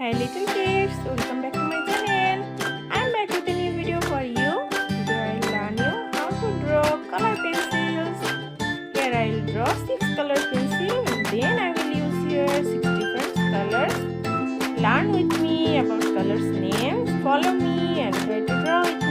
Hi little kids, welcome back to my channel. I'm back with a new video for you. Today I'll learn you how to draw color pencils. Here I'll draw 6 color pencils and then I will use here 6 different colors. Learn with me about colors names, follow me and try to draw with me.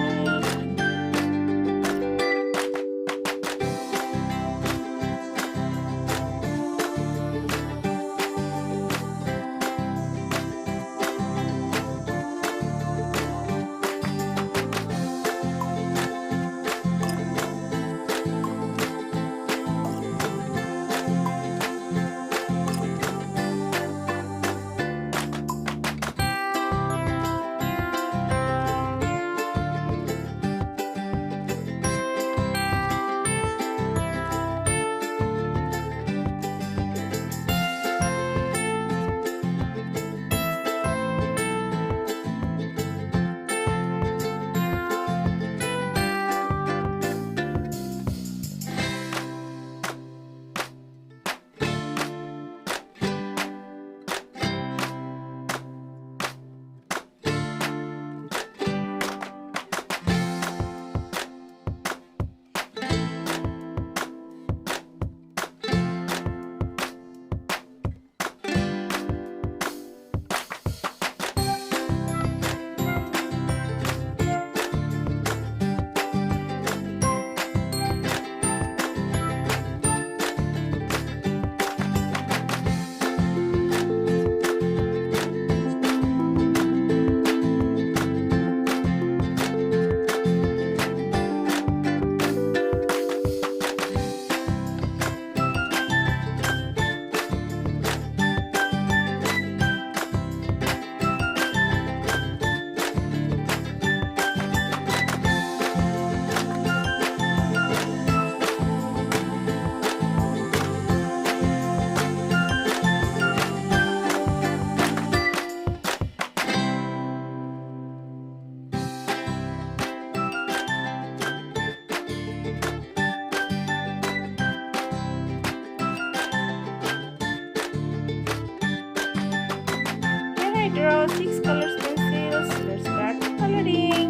Draw 6 colors pencils. Let's start coloring.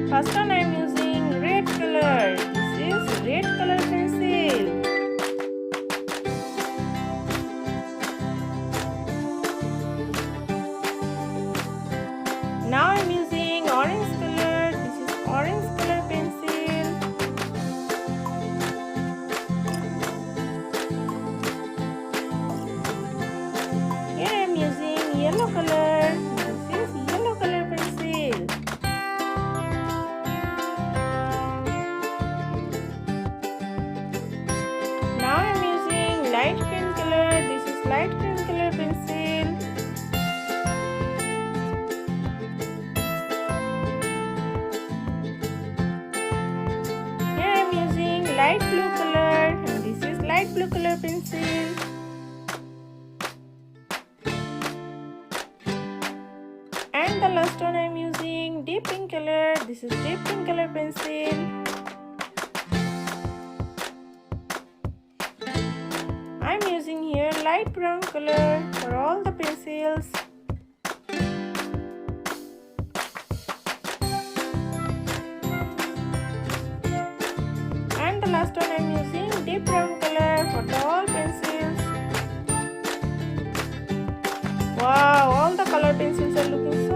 First one I am using red color. This is red color pencil. Now I am using orange color. This is orange color pencil. Here I am using yellow color. This is yellow color pencil. Now I am using light green color. This is light green color pencil. Here I am using light blue color and this is light blue color pencil. And the last one I am using deep pink color. This is deep pink color pencil. I am using here light brown color for all the pencils. And the last one I am using deep brown color for the all pencils. Wow, all the color pencils are looking